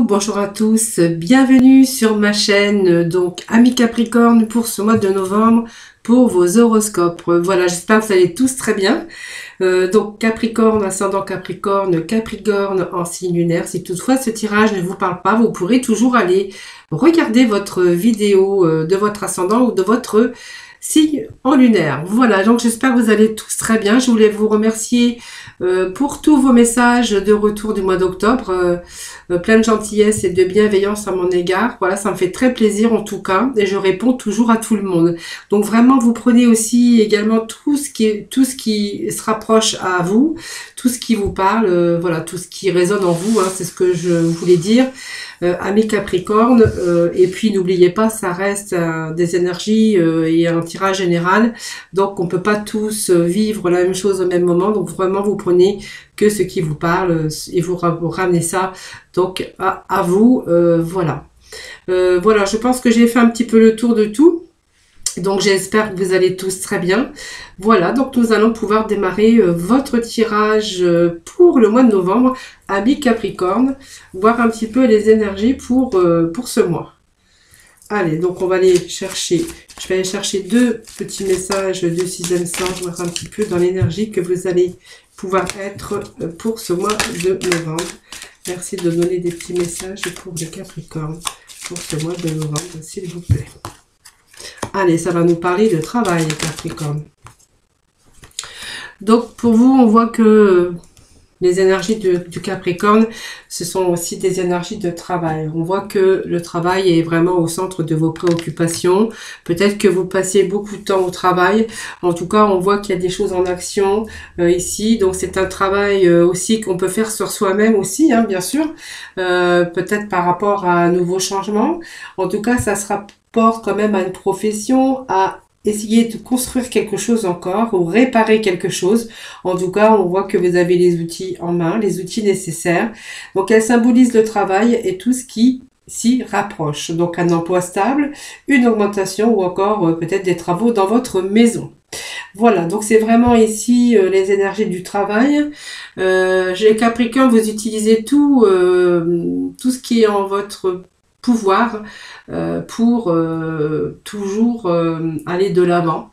bonjour à tous, bienvenue sur ma chaîne, donc Amis Capricorne pour ce mois de novembre pour vos horoscopes. Voilà, j'espère que vous allez tous très bien. Donc Capricorne, ascendant Capricorne, Capricorne en signe lunaire. Si toutefois ce tirage ne vous parle pas, vous pourrez toujours aller regarder votre vidéo de votre ascendant ou de votre signe en lunaire. Voilà, donc j'espère que vous allez tous très bien. Je voulais vous remercier pour tous vos messages de retour du mois d'octobre, plein de gentillesse et de bienveillance à mon égard. Voilà, ça me fait très plaisir en tout cas, et je réponds toujours à tout le monde. Donc vraiment, vous prenez aussi également tout ce qui se rapproche à vous, tout ce qui vous parle, voilà, tout ce qui résonne en vous, hein, c'est ce que je voulais dire. Amis Capricorne, et puis n'oubliez pas, ça reste des énergies et un tirage général, donc on peut pas tous vivre la même chose au même moment, donc vraiment vous prenez que ce qui vous parle et vous ramenez ça donc à vous, voilà. Voilà, je pense que j'ai fait un petit peu le tour de tout. Donc j'espère que vous allez tous très bien. Voilà, donc nous allons pouvoir démarrer votre tirage pour le mois de novembre, Amis Capricorne, voir un petit peu les énergies pour ce mois. Allez, donc on va aller chercher, je vais aller chercher deux petits messages de sixième sens, voir un petit peu dans l'énergie que vous allez pouvoir être pour ce mois de novembre. Merci de donner des petits messages pour le Capricorne pour ce mois de novembre, s'il vous plaît. Allez, ça va nous parler de travail, Capricorne. Donc, pour vous, on voit que les énergies du Capricorne, ce sont aussi des énergies de travail. On voit que le travail est vraiment au centre de vos préoccupations. Peut-être que vous passez beaucoup de temps au travail. En tout cas, on voit qu'il y a des choses en action ici. Donc, c'est un travail aussi qu'on peut faire sur soi-même aussi, hein, bien sûr. Peut-être par rapport à un nouveau changement. En tout cas, ça se rapporte quand même à une profession, à essayer de construire quelque chose encore ou réparer quelque chose. En tout cas, on voit que vous avez les outils en main, les outils nécessaires. Donc, elle symbolise le travail et tout ce qui s'y rapproche. Donc, un emploi stable, une augmentation ou encore peut-être des travaux dans votre maison. Voilà, donc c'est vraiment ici les énergies du travail. Les Capricornes, vous utilisez tout ce qui est en votre pouvoir pour toujours aller de l'avant,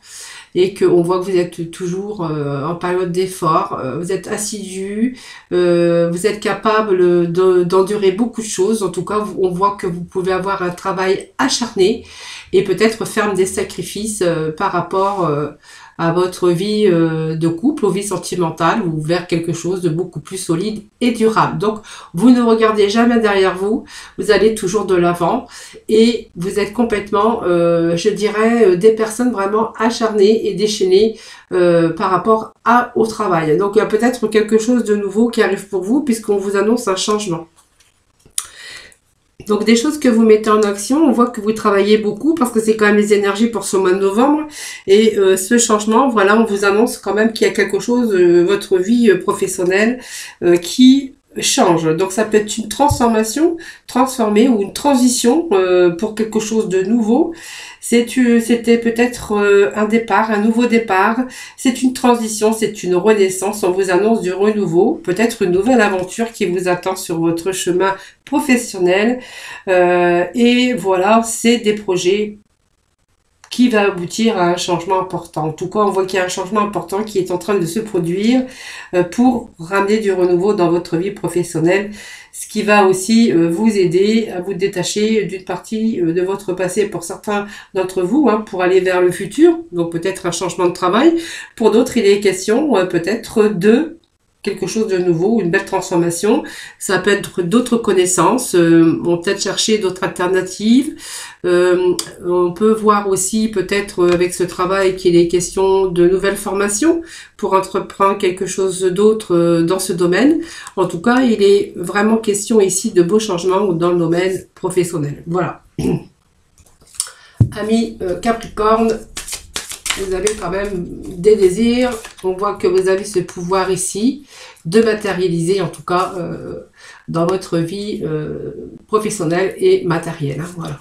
et qu'on voit que vous êtes toujours en période d'effort, vous êtes assidu, vous êtes capable d'endurer beaucoup de choses. En tout cas, on voit que vous pouvez avoir un travail acharné et peut-être faire des sacrifices par rapport à votre vie de couple, aux vies sentimentales, ou vers quelque chose de beaucoup plus solide et durable. Donc, vous ne regardez jamais derrière vous, vous allez toujours de l'avant, et vous êtes complètement, je dirais, des personnes vraiment acharnées et déchaînées par rapport au travail. Donc, il y a peut-être quelque chose de nouveau qui arrive pour vous, puisqu'on vous annonce un changement. Donc, des choses que vous mettez en action, on voit que vous travaillez beaucoup parce que c'est quand même les énergies pour ce mois de novembre. Et ce changement, voilà, on vous annonce quand même qu'il y a quelque chose, votre vie professionnelle qui change. Donc, ça peut être une transformation, transformée, ou une transition pour quelque chose de nouveau. C'était peut-être un départ, un nouveau départ. C'est une transition, c'est une renaissance. On vous annonce du renouveau, peut-être une nouvelle aventure qui vous attend sur votre chemin professionnel. Et voilà, c'est des projets qui va aboutir à un changement important. En tout cas, on voit qu'il y a un changement important qui est en train de se produire pour ramener du renouveau dans votre vie professionnelle, ce qui va aussi vous aider à vous détacher d'une partie de votre passé pour certains d'entre vous, hein, pour aller vers le futur, donc peut-être un changement de travail. Pour d'autres, il est question peut-être de quelque chose de nouveau, une belle transformation. Ça peut être d'autres connaissances, on peut peut-être chercher d'autres alternatives. On peut voir aussi peut-être avec ce travail qu'il est question de nouvelles formations pour entreprendre quelque chose d'autre dans ce domaine. En tout cas, il est vraiment question ici de beaux changements dans le domaine professionnel. Voilà. Amis Capricorne, vous avez quand même des désirs. On voit que vous avez ce pouvoir ici de matérialiser, en tout cas, dans votre vie professionnelle et matérielle. Hein, voilà.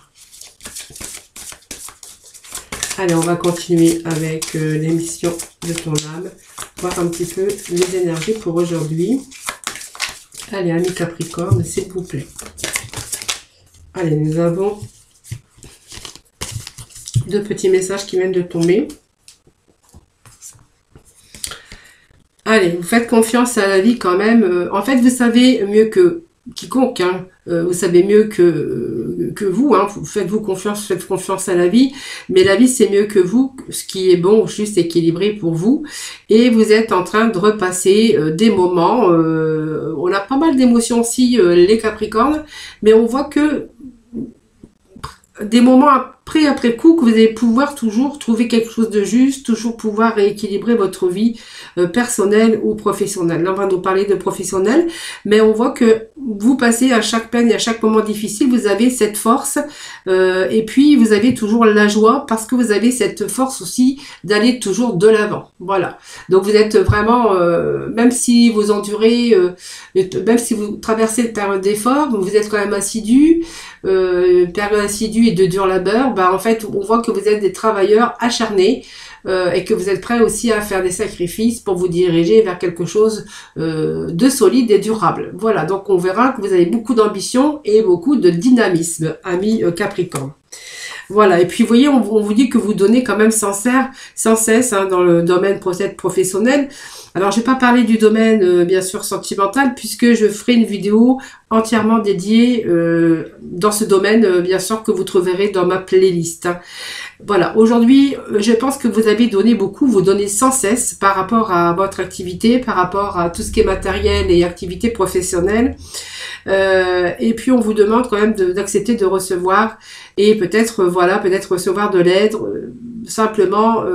Allez, on va continuer avec l'émission de ton âme. Voir un petit peu les énergies pour aujourd'hui. Allez, amis Capricorne, s'il vous plaît. Allez, nous avons deux petits messages qui viennent de tomber. Allez, vous faites confiance à la vie quand même. En fait, vous savez mieux que quiconque, hein. Vous savez mieux que vous, hein. Faites-vous confiance, faites confiance à la vie. Mais la vie, c'est mieux que vous, ce qui est bon, juste équilibré pour vous. Et vous êtes en train de repasser des moments. On a pas mal d'émotions aussi, les Capricornes. Mais on voit que des moments après coup, que vous allez pouvoir toujours trouver quelque chose de juste, toujours pouvoir rééquilibrer votre vie personnelle ou professionnelle. Là, on va nous parler de professionnel, mais on voit que vous passez à chaque peine et à chaque moment difficile, vous avez cette force et puis vous avez toujours la joie parce que vous avez cette force aussi d'aller toujours de l'avant. Voilà. Donc vous êtes vraiment, même si vous endurez, même si vous traversez une période d'effort, vous êtes quand même assidu, période assidue et de dur labeur. Bah, en fait, on voit que vous êtes des travailleurs acharnés et que vous êtes prêts aussi à faire des sacrifices pour vous diriger vers quelque chose de solide et durable. Voilà, donc on verra que vous avez beaucoup d'ambition et beaucoup de dynamisme, amis Capricorne. Voilà, et puis vous voyez, on vous dit que vous donnez quand même sans cesse hein, dans le domaine professionnel. Alors, je vais pas parler du domaine, bien sûr, sentimental, puisque je ferai une vidéo entièrement dédiée dans ce domaine, bien sûr, que vous trouverez dans ma playlist. Hein. Voilà, aujourd'hui, je pense que vous avez donné beaucoup, vous donnez sans cesse par rapport à votre activité, par rapport à tout ce qui est matériel et activité professionnelle. Et puis, on vous demande quand même d'accepter de recevoir et peut-être, voilà, peut-être recevoir de l'aide, simplement...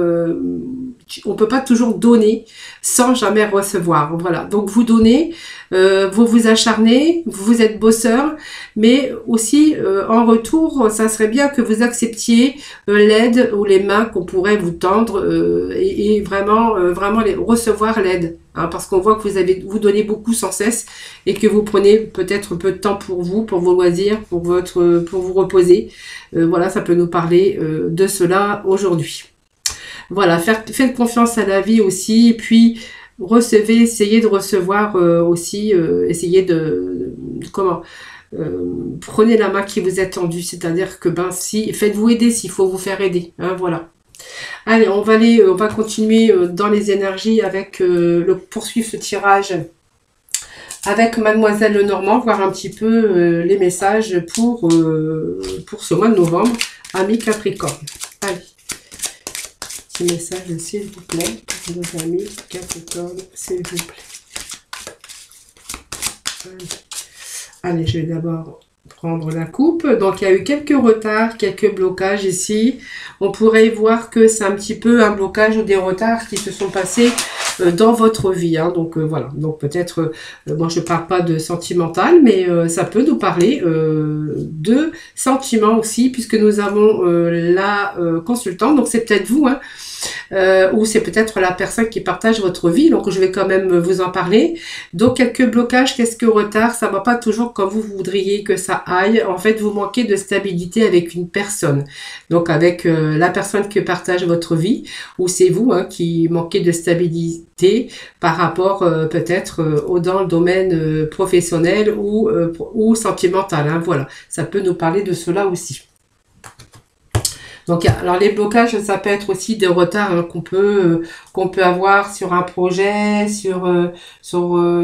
on peut pas toujours donner sans jamais recevoir. Voilà. Donc vous donnez, vous vous acharnez, vous êtes bosseur, mais aussi en retour, ça serait bien que vous acceptiez l'aide ou les mains qu'on pourrait vous tendre et vraiment recevoir l'aide. Hein, parce qu'on voit que vous donnez beaucoup sans cesse et que vous prenez peut-être un peu de temps pour vous, pour vos loisirs, pour vous reposer. Voilà, ça peut nous parler de cela aujourd'hui. Voilà, faites confiance à la vie aussi, et puis recevez, essayez de recevoir aussi, essayez prenez la main qui vous est tendue, c'est-à-dire que faites-vous aider s'il faut vous faire aider, hein, voilà. Allez, on va continuer dans les énergies avec poursuivre ce tirage avec Mademoiselle Lenormand, voir un petit peu les messages pour ce mois de novembre, amis Capricorne. Allez. Message s'il vous plaît, nos amis Capricorne, s'il vous plaît. Allez, je vais d'abord prendre la coupe. Donc, il y a eu quelques retards, quelques blocages ici. On pourrait voir que c'est un petit peu un blocage ou des retards qui se sont passés dans votre vie. Hein. Donc, voilà. Donc, peut-être, moi, je ne parle pas de sentimental, mais ça peut nous parler de sentiments aussi, puisque nous avons la consultante. Donc, c'est peut-être vous, hein. Ou c'est peut-être la personne qui partage votre vie, donc je vais quand même vous en parler. Donc quelques blocages, quelques retards, ça va pas toujours comme vous voudriez que ça aille. En fait, vous manquez de stabilité avec une personne, donc avec la personne qui partage votre vie, ou c'est vous hein, qui manquez de stabilité par rapport peut-être dans le domaine professionnel ou sentimental. Hein, voilà, ça peut nous parler de cela aussi. Donc, alors les blocages, ça peut être aussi des retards hein, qu'on peut avoir sur un projet, sur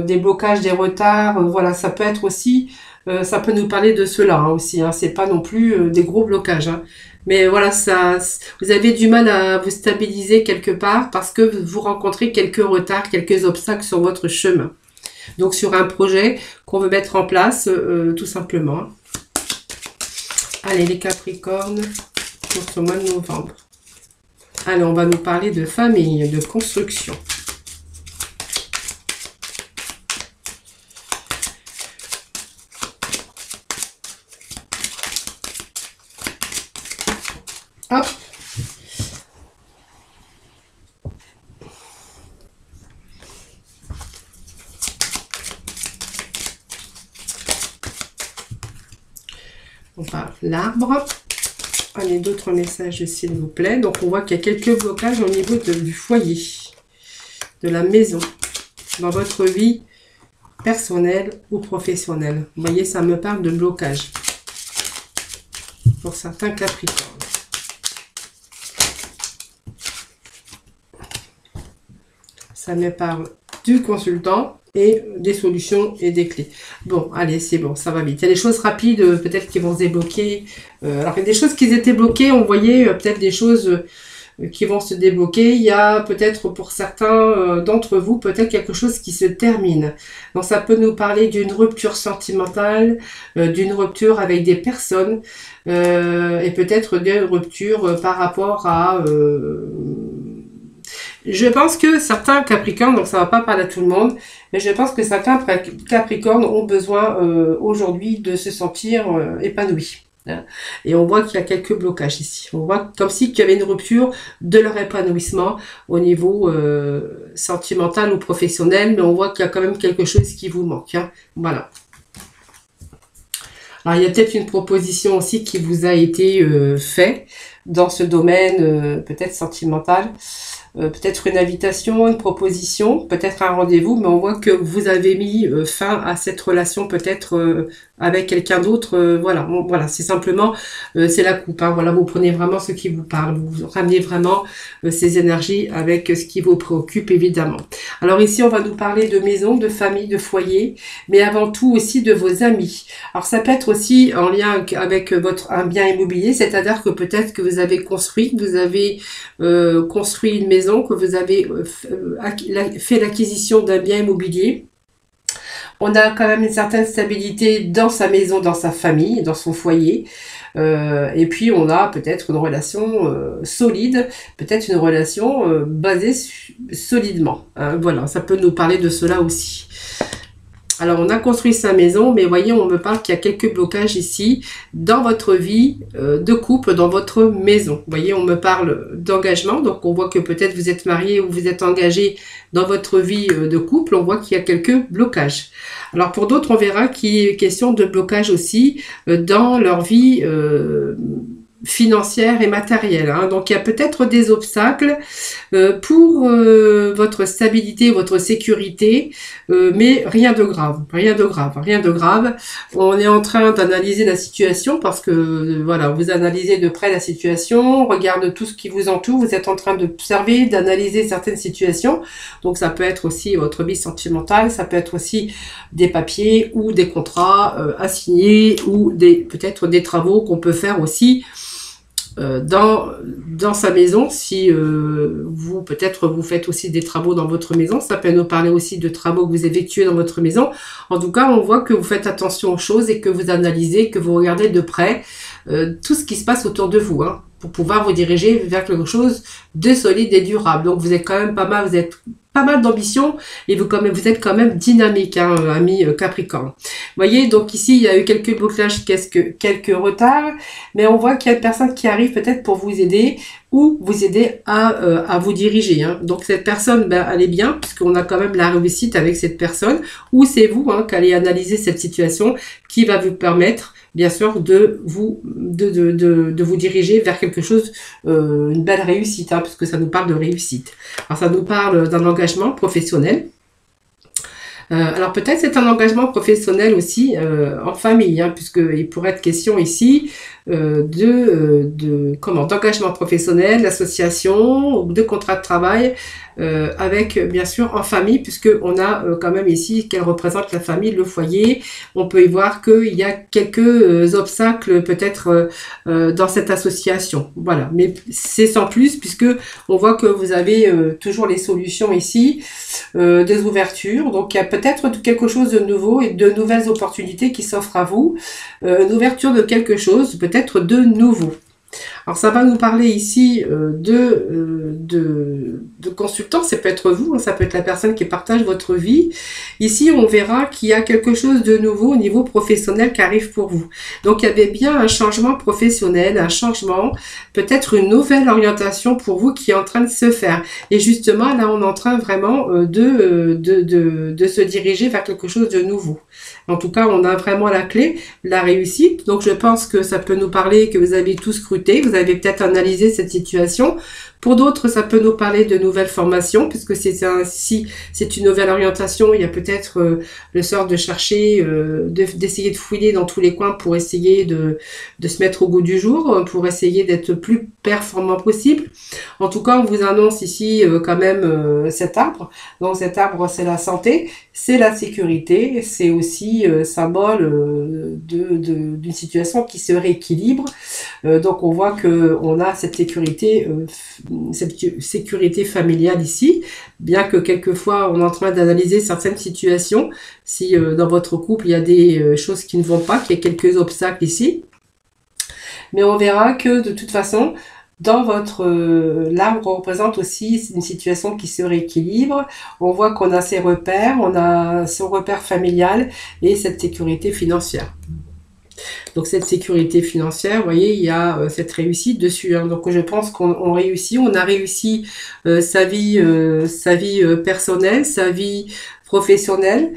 des blocages, des retards. Voilà, ça peut être aussi, ça peut nous parler de cela hein, aussi. Hein, c'est pas non plus des gros blocages. Hein. Mais voilà, vous avez du mal à vous stabiliser quelque part parce que vous rencontrez quelques retards, quelques obstacles sur votre chemin. Donc sur un projet qu'on veut mettre en place, tout simplement. Allez, les Capricornes. Pour ce mois de novembre. Allez, on va nous parler de famille, de construction. Hop. On va l'arbre. Allez, d'autres messages s'il vous plaît. Donc, on voit qu'il y a quelques blocages au niveau du foyer, de la maison, dans votre vie personnelle ou professionnelle. Vous voyez, ça me parle de blocage. pour certains Capricornes. Ça me parle du consultant et des solutions et des clés. Bon, allez, c'est bon, ça va vite. Il y a des choses rapides, peut-être qui vont se débloquer. Alors, il y a des choses qui étaient bloquées, on voyait peut-être des choses qui vont se débloquer. Il y a peut-être pour certains d'entre vous, peut-être quelque chose qui se termine. Donc, ça peut nous parler d'une rupture sentimentale, d'une rupture avec des personnes, et peut-être d'une rupture par rapport à... je pense que certains Capricornes, donc ça va pas parler à tout le monde, mais je pense que certains Capricornes ont besoin aujourd'hui de se sentir épanouis. Hein. Et on voit qu'il y a quelques blocages ici. On voit comme si qu'il y avait une rupture de leur épanouissement au niveau sentimental ou professionnel, mais on voit qu'il y a quand même quelque chose qui vous manque. Hein. Voilà. Alors, il y a peut-être une proposition aussi qui vous a été faite dans ce domaine peut-être sentimental. Peut-être une invitation, une proposition, peut-être un rendez-vous, mais on voit que vous avez mis fin à cette relation peut-être avec quelqu'un d'autre. Voilà, voilà, c'est simplement, c'est la coupe. Hein, voilà, vous prenez vraiment ce qui vous parle, vous ramenez vraiment ces énergies avec ce qui vous préoccupe évidemment. Alors ici, on va nous parler de maison, de famille, de foyer, mais avant tout aussi de vos amis. Alors ça peut être aussi en lien avec un bien immobilier, c'est-à-dire que peut-être que vous avez construit, que vous avez construit une maison, que vous avez fait l'acquisition d'un bien immobilier. On a quand même une certaine stabilité dans sa maison, dans sa famille, dans son foyer. Et puis on a peut-être une relation solide, peut-être une relation basée solidement. Hein, voilà, ça peut nous parler de cela aussi. Alors, on a construit sa maison, mais voyez, on me parle qu'il y a quelques blocages ici dans votre vie de couple, dans votre maison. Vous voyez, on me parle d'engagement, donc on voit que peut-être vous êtes marié ou vous êtes engagé dans votre vie de couple. On voit qu'il y a quelques blocages. Alors, pour d'autres, on verra qu'il est question de blocage aussi dans leur vie financière et matérielle. Hein. Donc, il y a peut-être des obstacles pour votre stabilité, votre sécurité, mais rien de grave, rien de grave, rien de grave. On est en train d'analyser la situation parce que, voilà, vous analysez de près la situation, on regarde tout ce qui vous entoure, vous êtes en train d'observer, d'analyser certaines situations. Donc, ça peut être aussi votre vie sentimentale, ça peut être aussi des papiers ou des contrats à signer ou peut-être des travaux qu'on peut faire aussi dans sa maison. Si vous peut-être vous faites aussi des travaux dans votre maison, ça peut nous parler aussi de travaux que vous effectuez dans votre maison. En tout cas, on voit que vous faites attention aux choses et que vous analysez, que vous regardez de près tout ce qui se passe autour de vous, hein, pour pouvoir vous diriger vers quelque chose de solide et durable. Donc vous êtes quand même pas mal, vous êtes pas mal d'ambition et vous êtes quand même dynamique, hein, ami Capricorne. Vous voyez, donc ici il y a eu quelques blocages, quelques retards, mais on voit qu'il y a une personne qui arrive peut-être pour vous aider ou vous aider à vous diriger. Hein. Donc cette personne, ben, elle est bien puisqu'on a quand même la réussite avec cette personne, ou c'est vous qui allez analyser cette situation qui va vous permettre bien sûr de vous diriger vers quelque chose, une belle réussite, hein, puisque ça nous parle de réussite. Alors ça nous parle d'un engagement professionnel. Alors peut-être c'est un engagement professionnel aussi en famille, hein, puisqu'il pourrait être question ici d'engagement professionnel, d'association, de contrat de travail, avec bien sûr en famille, puisque on a quand même ici qu'elle représente la famille, le foyer. On peut y voir qu'il y a quelques obstacles peut-être dans cette association. Voilà, mais c'est sans plus, puisque on voit que vous avez toujours les solutions ici, des ouvertures. Donc il y a peut-être quelque chose de nouveau et de nouvelles opportunités qui s'offrent à vous, une ouverture de quelque chose, peut-être de nouveau. Alors ça va nous parler ici de consultant, ça peut être vous, hein, ça peut être la personne qui partage votre vie. Ici on verra qu'il y a quelque chose de nouveau au niveau professionnel qui arrive pour vous. Donc il y avait bien un changement professionnel, un changement, peut-être une nouvelle orientation pour vous qui est en train de se faire. Et justement là on est en train vraiment de se diriger vers quelque chose de nouveau. En tout cas on a vraiment la clé, la réussite. Donc je pense que ça peut nous parler que vous avez tout scruté, vous avez peut-être analysé cette situation Pour d'autres, ça peut nous parler de nouvelles formations, puisque si c'est une nouvelle orientation, il y a peut-être le sort de chercher, d'essayer de fouiller dans tous les coins pour essayer de se mettre au goût du jour, pour essayer d'être le plus performant possible. En tout cas, on vous annonce ici quand même cet arbre. Donc cet arbre, c'est la santé, c'est la sécurité, c'est aussi symbole d'une situation qui se rééquilibre. Donc on voit que on a cette sécurité familiale ici, bien que quelquefois on est en train d'analyser certaines situations. Si dans votre couple il y a des choses qui ne vont pas, qu'il y a quelques obstacles ici, mais on verra que de toute façon, dans votre l'arbre représente aussi une situation qui se rééquilibre. On voit qu'on a ses repères, on a son repère familial et cette sécurité financière. Donc cette sécurité financière, vous voyez, il y a cette réussite dessus. Hein. Donc je pense qu'on réussit, on a réussi sa vie personnelle, sa vie professionnelle,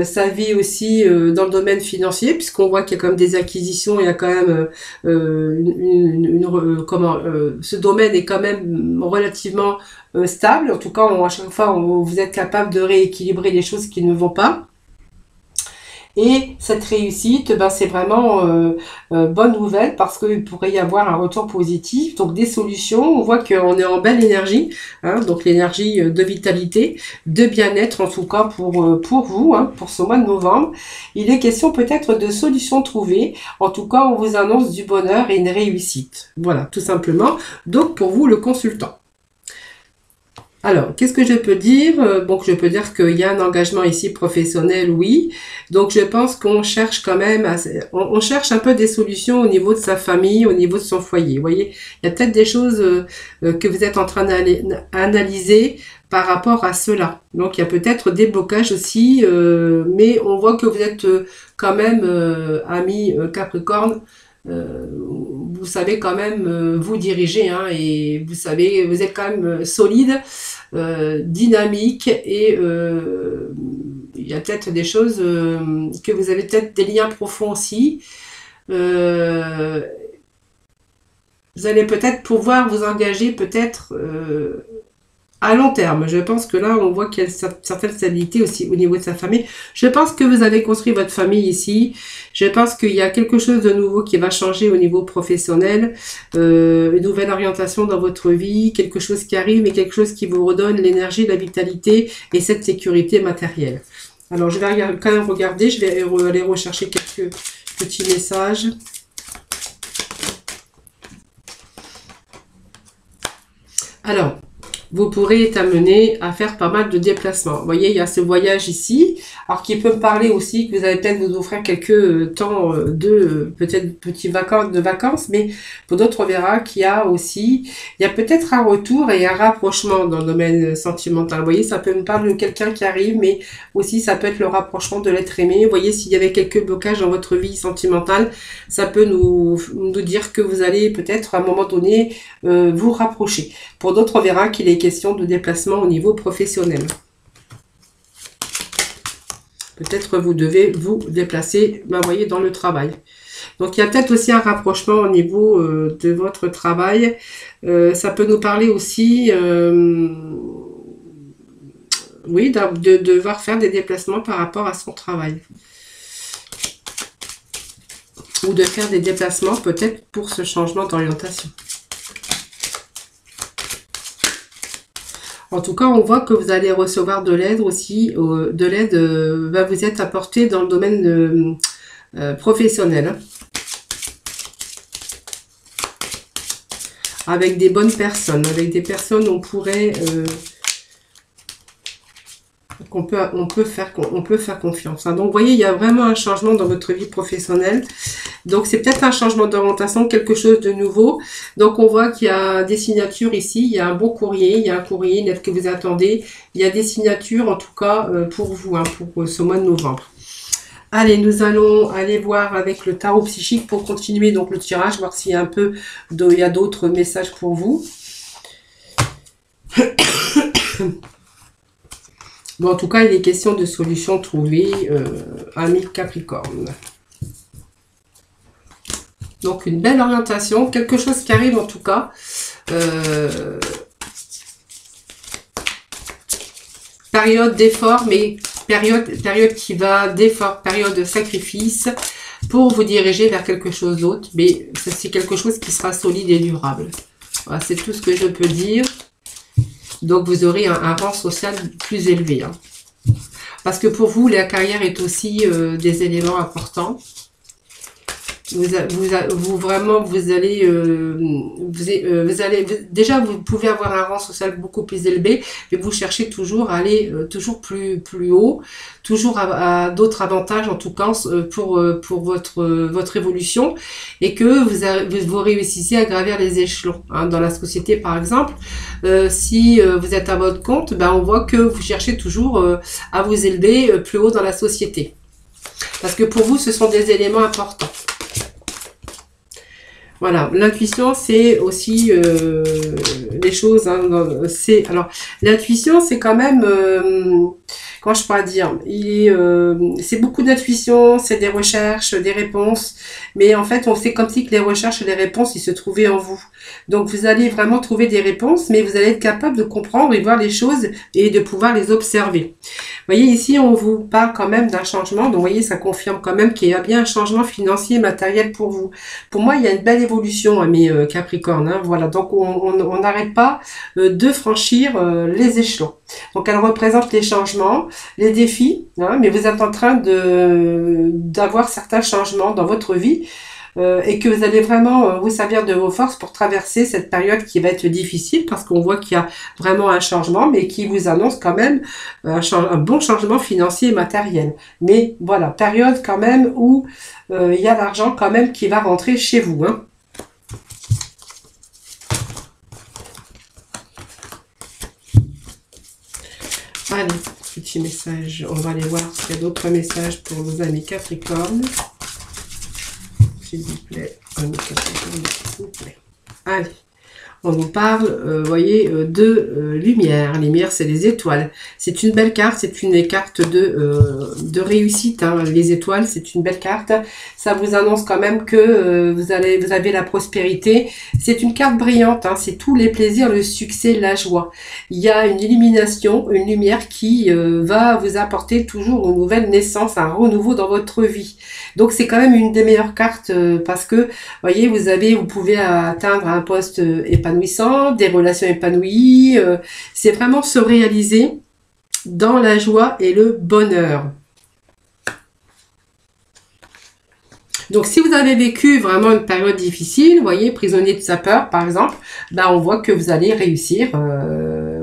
sa vie aussi dans le domaine financier, puisqu'on voit qu'il y a quand même des acquisitions, il y a quand même ce domaine est quand même relativement stable. En tout cas, à chaque fois, vous êtes capable de rééquilibrer les choses qui ne vont pas. Et cette réussite, ben, c'est vraiment bonne nouvelle parce qu'il pourrait y avoir un retour positif. Donc des solutions, on voit qu'on est en belle énergie, hein, donc l'énergie de vitalité, de bien-être en tout cas pour vous, hein, pour ce mois de novembre. Il est question peut-être de solutions trouvées. En tout cas, on vous annonce du bonheur et une réussite. Voilà, tout simplement. Donc pour vous, le consultant. Alors, qu'est-ce que je peux dire? Bon, je peux dire qu'il y a un engagement ici professionnel, oui. Donc, je pense qu'on cherche quand même, on cherche un peu des solutions au niveau de sa famille, au niveau de son foyer. Vous voyez, il y a peut-être des choses que vous êtes en train d'analyser par rapport à cela. Donc, il y a peut-être des blocages aussi, mais on voit que vous êtes quand même, ami Capricorne, vous savez quand même vous diriger, hein, et vous savez, vous êtes quand même solide, dynamique, et il y a peut-être des choses que vous avez peut-être des liens profonds aussi. Vous allez peut-être pouvoir vous engager peut-être à long terme. Je pense que là, on voit qu'il y a certaine stabilité aussi au niveau de sa famille. Je pense que vous avez construit votre famille ici. Je pense qu'il y a quelque chose de nouveau qui va changer au niveau professionnel. Une nouvelle orientation dans votre vie, quelque chose qui arrive, mais quelque chose qui vous redonne l'énergie, la vitalité et cette sécurité matérielle. Alors, je vais quand même regarder. Je vais aller rechercher quelques petits messages. Alors, vous pourrez être amené à faire pas mal de déplacements. Vous voyez, il y a ce voyage ici, alors qui peut me parler aussi que vous allez peut-être vous offrir quelques temps de peut-être petits vacances, mais pour d'autres, on verra qu'il y a aussi, il y a peut-être un retour et un rapprochement dans le domaine sentimental. Vous voyez, ça peut me parler de quelqu'un qui arrive, mais aussi ça peut être le rapprochement de l'être aimé. Vous voyez, s'il y avait quelques blocages dans votre vie sentimentale, ça peut nous dire que vous allez peut-être à un moment donné vous rapprocher. Pour d'autres, on verra qu'il est question de déplacement au niveau professionnel. Peut-être vous devez vous déplacer, vous voyez, dans le travail. Donc, il y a peut-être aussi un rapprochement au niveau de votre travail. Ça peut nous parler aussi, oui, de devoir faire des déplacements par rapport à son travail. Ou de faire des déplacements peut-être pour ce changement d'orientation. En tout cas, on voit que vous allez recevoir de l'aide aussi. De l'aide va vous être apportée dans le domaine professionnel. Avec des bonnes personnes. Avec des personnes, on pourrait... on peut faire confiance. Hein. Donc, vous voyez, il y a vraiment un changement dans votre vie professionnelle. Donc, c'est peut-être un changement d'orientation, quelque chose de nouveau. Donc, on voit qu'il y a des signatures ici. Il y a un beau courrier. Il y a un courrier, une lettre que vous attendez. Il y a des signatures, en tout cas, pour vous, hein, pour ce mois de novembre. Allez, nous allons aller voir avec le tarot psychique pour continuer donc le tirage, voir s'il y a il y a d'autres messages pour vous. Bon, en tout cas, il est question de solutions trouvées, ami Capricorne. Donc, une belle orientation, quelque chose qui arrive en tout cas. période d'effort, mais période qui va d'effort, période de sacrifice pour vous diriger vers quelque chose d'autre. Mais c'est quelque chose qui sera solide et durable. Voilà, c'est tout ce que je peux dire. Donc, vous aurez un rang social plus élevé. Hein. Parce que pour vous, la carrière est aussi des éléments importants. Déjà vous pouvez avoir un rang social beaucoup plus élevé, mais vous cherchez toujours à aller toujours plus haut, toujours à d'autres avantages en tout cas pour votre évolution, et que vous réussissez à gravir les échelons hein, dans la société par exemple. Si vous êtes à votre compte, ben on voit que vous cherchez toujours à vous élever plus haut dans la société, parce que pour vous ce sont des éléments importants. Voilà, l'intuition, c'est aussi les choses. Hein, alors, l'intuition, c'est quand même, comment je pourrais dire, c'est beaucoup d'intuition, c'est des recherches, des réponses, mais en fait, on sait comme si que les recherches et les réponses, ils se trouvaient en vous. Donc, vous allez vraiment trouver des réponses, mais vous allez être capable de comprendre et voir les choses et de pouvoir les observer. Vous voyez, ici, on vous parle quand même d'un changement. Donc, vous voyez, ça confirme quand même qu'il y a bien un changement financier, matériel pour vous. Pour moi, il y a une belle évolution, mes Capricornes. Hein, voilà, donc on n'arrête pas de franchir les échelons. Donc, elle représente les changements, les défis, hein, mais vous êtes en train d'avoir certains changements dans votre vie. Et que vous allez vraiment vous servir de vos forces pour traverser cette période qui va être difficile, parce qu'on voit qu'il y a vraiment un changement, mais qui vous annonce quand même un bon changement financier et matériel. Mais voilà, période quand même où il y a l'argent quand même qui va rentrer chez vous. Hein. Allez, petit message, on va aller voir s'il y a d'autres messages pour nos amis Capricornes. S'il vous plaît, s'il vous plaît. Allez, on nous parle, voyez, de lumière. Lumière, c'est les étoiles. C'est une belle carte, c'est une carte de réussite. Hein. Les étoiles, c'est une belle carte. Ça vous annonce quand même que vous avez la prospérité. C'est une carte brillante, hein. C'est tous les plaisirs, le succès, la joie. Il y a une illumination, une lumière qui va vous apporter toujours une nouvelle naissance, un renouveau dans votre vie. Donc c'est quand même une des meilleures cartes parce que, voyez, vous pouvez atteindre un poste épanouissant, des relations épanouies. C'est vraiment se réaliser dans la joie et le bonheur. Donc, si vous avez vécu vraiment une période difficile, vous voyez, prisonnier de sa peur, par exemple, ben, on voit que vous allez réussir.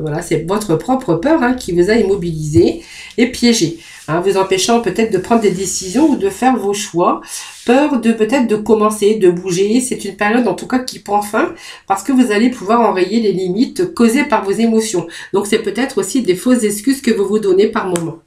Voilà, c'est votre propre peur hein, qui vous a immobilisé et piégé, hein, vous empêchant peut-être de prendre des décisions ou de faire vos choix. Peur de peut-être de commencer, de bouger. C'est une période en tout cas qui prend fin parce que vous allez pouvoir enrayer les limites causées par vos émotions. Donc, c'est peut-être aussi des fausses excuses que vous vous donnez par moment.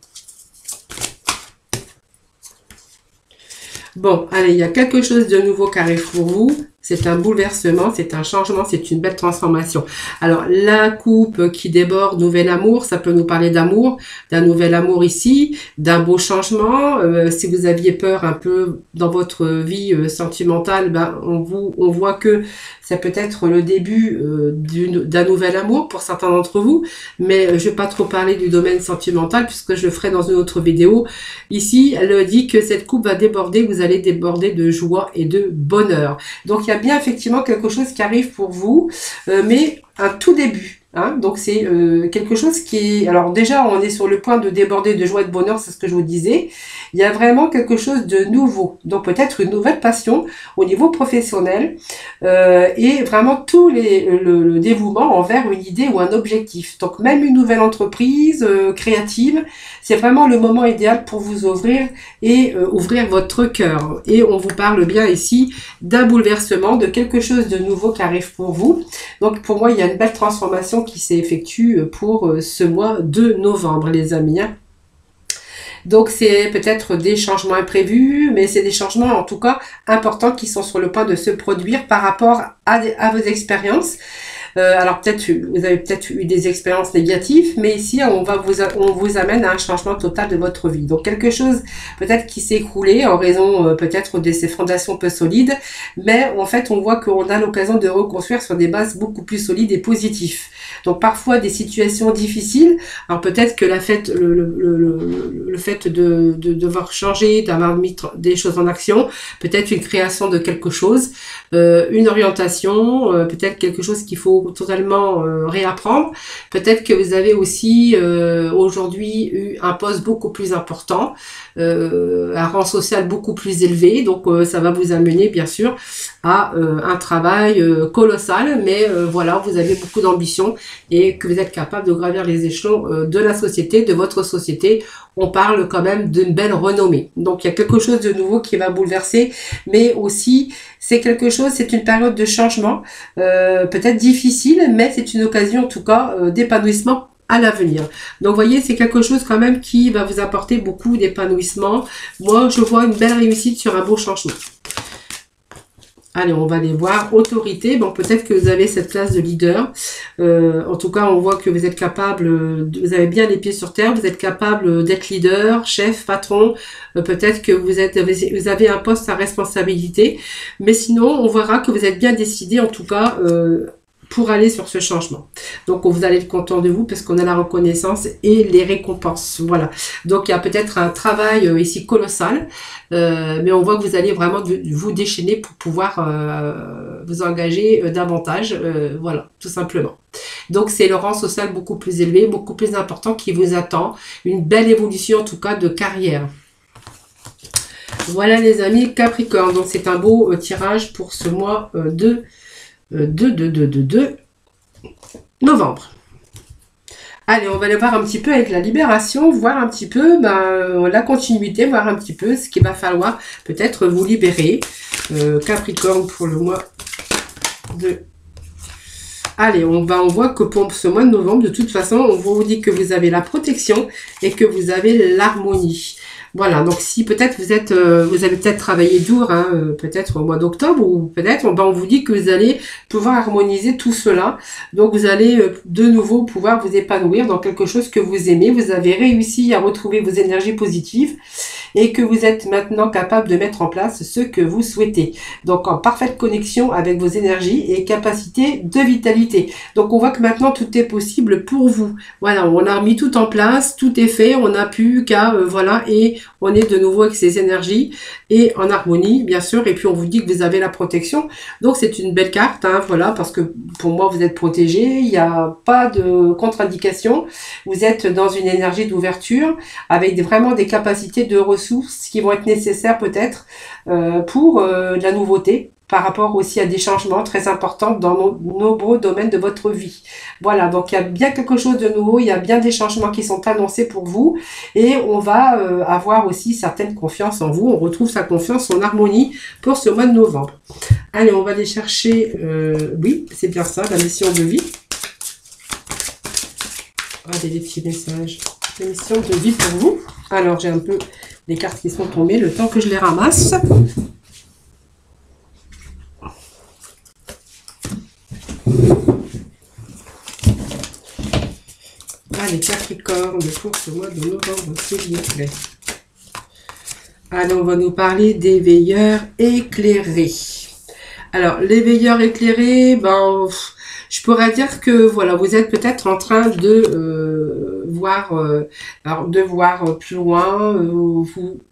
Bon, allez, il y a quelque chose de nouveau qui arrive pour vous. C'est un bouleversement, c'est un changement, c'est une belle transformation. Alors, la coupe qui déborde, nouvel amour, ça peut nous parler d'amour, d'un nouvel amour ici, d'un beau changement. Si vous aviez peur un peu dans votre vie sentimentale, ben, on voit que ça peut être le début d'un nouvel amour pour certains d'entre vous. Mais je ne vais pas trop parler du domaine sentimental puisque je le ferai dans une autre vidéo. Ici, elle dit que cette coupe va déborder, vous allez déborder de joie et de bonheur. Donc, il y a bien effectivement quelque chose qui arrive pour vous, mais un tout début. Hein, donc c'est quelque chose qui est... Alors déjà, on est sur le point de déborder de joie et de bonheur, c'est ce que je vous disais. Il y a vraiment quelque chose de nouveau. Donc peut-être une nouvelle passion au niveau professionnel et vraiment tout le dévouement envers une idée ou un objectif. Donc même une nouvelle entreprise créative, c'est vraiment le moment idéal pour vous ouvrir et ouvrir votre cœur. Et on vous parle bien ici d'un bouleversement, de quelque chose de nouveau qui arrive pour vous. Donc pour moi, il y a une belle transformation qui s'effectue pour ce mois de novembre, les amis. Hein. Donc, c'est peut-être des changements imprévus, mais c'est des changements, en tout cas, importants qui sont sur le point de se produire par rapport à vos expériences. Alors peut-être vous avez peut-être eu des expériences négatives, mais ici on vous amène à un changement total de votre vie. Donc quelque chose peut-être qui s'est écroulé en raison peut-être de ces fondations peu solides, mais en fait on voit qu'on a l'occasion de reconstruire sur des bases beaucoup plus solides et positives. Donc parfois des situations difficiles, alors peut-être que le fait de devoir changer, d'avoir mis des choses en action, peut-être une création de quelque chose, une orientation, peut-être quelque chose qu'il faut totalement réapprendre. Peut-être que vous avez aussi aujourd'hui eu un poste beaucoup plus important, un rang social beaucoup plus élevé, donc ça va vous amener bien sûr à un travail colossal, mais voilà, vous avez beaucoup d'ambition et que vous êtes capable de gravir les échelons de la société, de votre société. On parle quand même d'une belle renommée. Donc il y a quelque chose de nouveau qui va bouleverser, mais aussi c'est quelque chose, c'est une période de changement, peut-être difficile, mais c'est une occasion en tout cas d'épanouissement à l'avenir. Donc, vous voyez, c'est quelque chose quand même qui va vous apporter beaucoup d'épanouissement. Moi, je vois une belle réussite sur un beau changement. Allez, on va aller voir. Autorité, bon, peut-être que vous avez cette place de leader. En tout cas, on voit que vous êtes capable, vous avez bien les pieds sur terre, vous êtes capable d'être leader, chef, patron. Peut-être que vous avez un poste à responsabilité. Mais sinon, on verra que vous êtes bien décidé, en tout cas, pour aller sur ce changement. Donc, vous allez être content de vous parce qu'on a la reconnaissance et les récompenses. Voilà. Donc, il y a peut-être un travail ici colossal, mais on voit que vous allez vraiment vous déchaîner pour pouvoir vous engager davantage. Voilà, tout simplement. Donc, c'est le rang social beaucoup plus élevé, beaucoup plus important qui vous attend. Une belle évolution, en tout cas, de carrière. Voilà, les amis, Capricorne. Donc, c'est un beau tirage pour ce mois de novembre. Allez, on va aller voir un petit peu avec la libération, voir un petit peu la continuité, voir un petit peu ce qu'il va falloir peut-être vous libérer. Capricorne pour le mois de... Allez, on voit que pour ce mois de novembre, de toute façon, on vous dit que vous avez la protection et que vous avez l'harmonie. Voilà, donc si peut-être vous avez peut-être travaillé dur, hein, peut-être au mois d'octobre, ou peut-être on vous dit que vous allez pouvoir harmoniser tout cela. Donc vous allez de nouveau pouvoir vous épanouir dans quelque chose que vous aimez. Vous avez réussi à retrouver vos énergies positives et que vous êtes maintenant capable de mettre en place ce que vous souhaitez. Donc en parfaite connexion avec vos énergies et capacité de vitalité. Donc on voit que maintenant tout est possible pour vous. Voilà, on a mis tout en place, tout est fait, on n'a plus qu'à voilà, et on est de nouveau avec ces énergies et en harmonie bien sûr, et puis on vous dit que vous avez la protection. Donc c'est une belle carte, hein, voilà, parce que pour moi vous êtes protégé, il n'y a pas de contre-indication, vous êtes dans une énergie d'ouverture avec vraiment des capacités de ressources qui vont être nécessaires peut-être pour de la nouveauté, par rapport aussi à des changements très importants dans nombreux domaines de votre vie. Voilà, donc il y a bien quelque chose de nouveau, il y a bien des changements qui sont annoncés pour vous, et on va avoir aussi certaine confiance en vous, on retrouve sa confiance, son harmonie pour ce mois de novembre. Allez, on va aller chercher, oui, c'est bien ça, la mission de vie. Allez, des petits messages. La mission de vie pour vous. Alors, j'ai un peu les cartes qui sont tombées, le temps que je les ramasse. Allez, Capricorne, pour ce mois de novembre, s'il vous plaît. Alors, on va nous parler des veilleurs éclairés. Alors, les veilleurs éclairés, je pourrais dire que voilà, vous êtes peut-être en train de voir plus loin,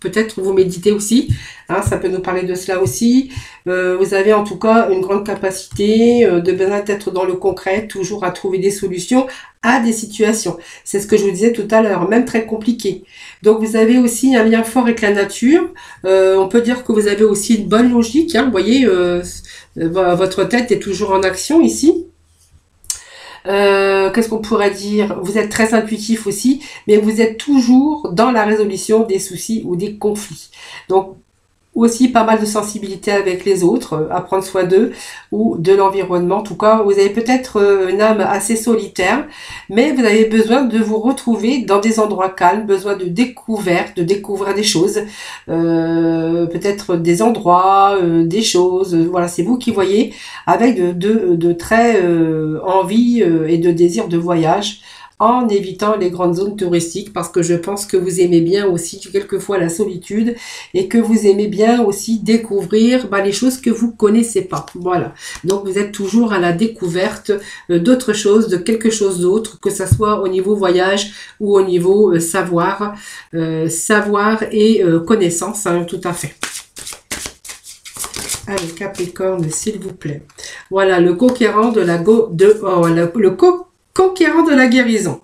peut-être vous méditez aussi, hein, ça peut nous parler de cela aussi. Vous avez en tout cas une grande capacité de bien être dans le concret, toujours à trouver des solutions à des situations. C'est ce que je vous disais tout à l'heure, même très compliqué. Donc vous avez aussi un lien fort avec la nature. On peut dire que vous avez aussi une bonne logique, hein, vous voyez, votre tête est toujours en action ici. Qu'est-ce qu'on pourrait dire? Vous êtes très intuitif aussi, mais vous êtes toujours dans la résolution des soucis ou des conflits. Donc, aussi pas mal de sensibilité avec les autres, à prendre soin d'eux ou de l'environnement. En tout cas, vous avez peut-être une âme assez solitaire, mais vous avez besoin de vous retrouver dans des endroits calmes, besoin de découverte, de découvrir des choses, peut-être des endroits, des choses. Voilà, c'est vous qui voyez, avec de très envie et de désir de voyage, en évitant les grandes zones touristiques, parce que je pense que vous aimez bien aussi quelquefois la solitude et que vous aimez bien aussi découvrir les choses que vous connaissez pas. Voilà. Donc vous êtes toujours à la découverte d'autres choses, de quelque chose d'autre, que ça soit au niveau voyage ou au niveau savoir et connaissance, hein, tout à fait. Allez, Capricorne, s'il vous plaît. Voilà, le conquérant de la conquérant de la guérison.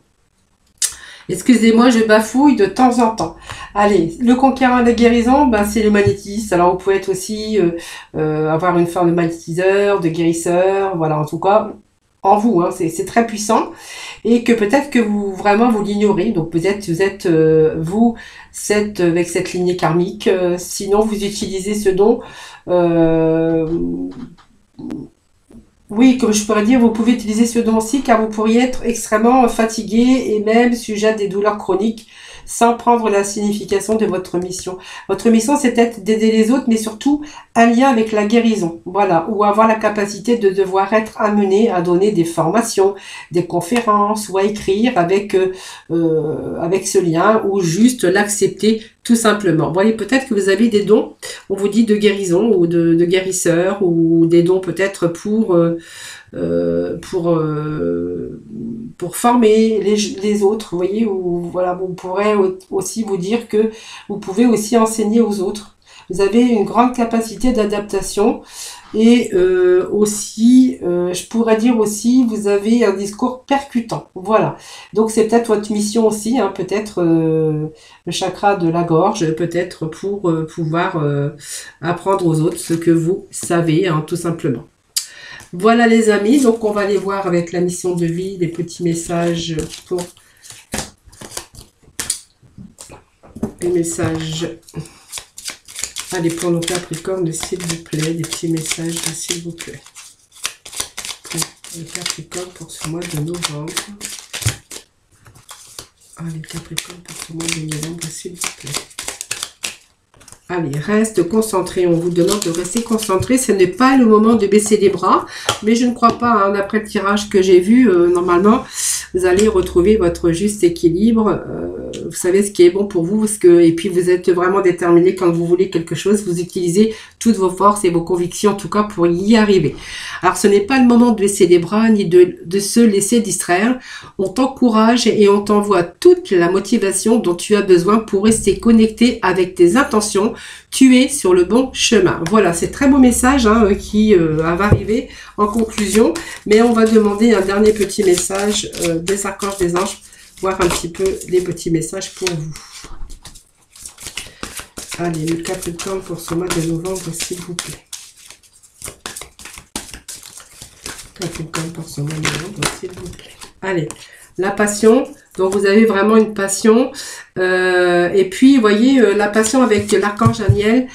Excusez-moi, je bafouille de temps en temps. Allez, le conquérant de la guérison, c'est le magnétisme. Alors, vous pouvez être aussi avoir une forme de magnétiseur, de guérisseur. Voilà, en tout cas, en vous, hein, c'est très puissant. Et que peut-être que vous l'ignorez. Donc, peut-être vous êtes, avec cette lignée karmique. Sinon, vous utilisez ce don. Oui, comme je pourrais dire, vous pouvez utiliser ce don aussi car vous pourriez être extrêmement fatigué et même sujet à des douleurs chroniques sans prendre la signification de votre mission. Votre mission, c'est peut-être d'aider les autres, mais surtout un lien avec la guérison. Voilà, ou avoir la capacité de devoir être amené à donner des formations, des conférences ou à écrire avec ce lien ou juste l'accepter tout simplement. Vous voyez, peut-être que vous avez des dons, on vous dit de guérison ou de guérisseur ou des dons peut-être pour former les autres, vous voyez, ou voilà, on pourrait aussi vous dire que vous pouvez aussi enseigner aux autres. Vous avez une grande capacité d'adaptation et aussi, je pourrais dire aussi, vous avez un discours percutant. Voilà. Donc c'est peut-être votre mission aussi, hein, peut-être le chakra de la gorge, peut-être pour pouvoir apprendre aux autres ce que vous savez, hein, tout simplement. Voilà les amis, donc on va aller voir avec la mission de vie, des petits messages pour les messages. Allez, pour nos Capricornes, s'il vous plaît, des petits messages, s'il vous plaît. Pour les Capricornes pour ce mois de novembre. Allez, Capricornes pour ce mois de novembre, s'il vous plaît. Allez, reste concentré. On vous demande de rester concentré. Ce n'est pas le moment de baisser les bras. Mais je ne crois pas, hein, d'après le tirage que j'ai vu, normalement, vous allez retrouver votre juste équilibre. Vous savez ce qui est bon pour vous. Et puis, vous êtes vraiment déterminé quand vous voulez quelque chose. Vous utilisez toutes vos forces et vos convictions, en tout cas, pour y arriver. Alors, ce n'est pas le moment de baisser les bras, ni de se laisser distraire. On t'encourage et on t'envoie toute la motivation dont tu as besoin pour rester connecté avec tes intentions. Tu es sur le bon chemin. Voilà, c'est très beau message, hein, qui va arriver en conclusion. Mais on va demander un dernier petit message des archanges, des anges, voir un petit peu les petits messages pour vous. Allez, le Capricorne pour ce mois de novembre, s'il vous plaît. Capricorne pour ce mois de novembre, s'il vous plaît. Allez, la passion. Donc, vous avez vraiment une passion. Et puis, vous voyez, la passion avec l'archange Aniel.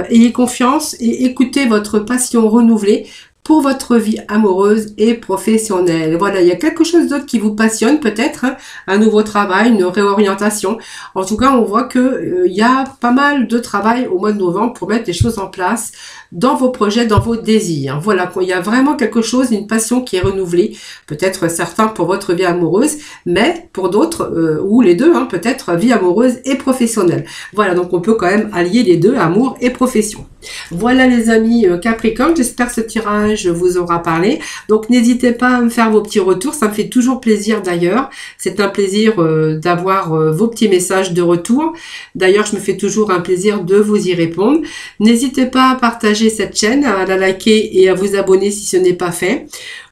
Ayez confiance et écoutez votre passion renouvelée pour votre vie amoureuse et professionnelle. Voilà, il y a quelque chose d'autre qui vous passionne peut-être, hein, un nouveau travail, une réorientation. En tout cas, on voit que il y a pas mal de travail au mois de novembre pour mettre les choses en place dans vos projets, dans vos désirs. Voilà, il y a vraiment quelque chose, une passion qui est renouvelée. Peut-être certains pour votre vie amoureuse, mais pour d'autres, ou les deux, hein, peut-être vie amoureuse et professionnelle. Voilà, donc on peut quand même allier les deux, amour et profession. Voilà les amis Capricorne, j'espère que ce tirage vous aura parlé. Donc n'hésitez pas à me faire vos petits retours, ça me fait toujours plaisir d'ailleurs. C'est un plaisir d'avoir vos petits messages de retour. D'ailleurs, je me fais toujours un plaisir de vous y répondre. N'hésitez pas à partager cette chaîne, à la liker et à vous abonner si ce n'est pas fait.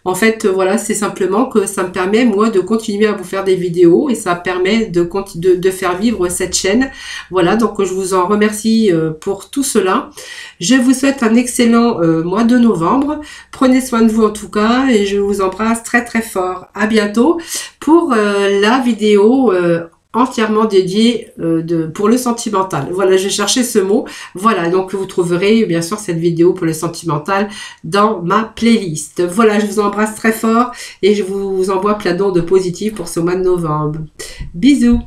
En fait, voilà, c'est simplement que ça me permet, moi, de continuer à vous faire des vidéos et ça permet de faire vivre cette chaîne. Voilà, donc je vous en remercie pour tout cela. Je vous souhaite un excellent mois de novembre. Prenez soin de vous en tout cas et je vous embrasse très très fort. À bientôt pour la vidéo entièrement dédié pour le sentimental. Voilà, j'ai cherché ce mot. Voilà, donc vous trouverez bien sûr cette vidéo pour le sentimental dans ma playlist. Voilà, je vous embrasse très fort et je vous envoie plein d'ondes positives pour ce mois de novembre. Bisous!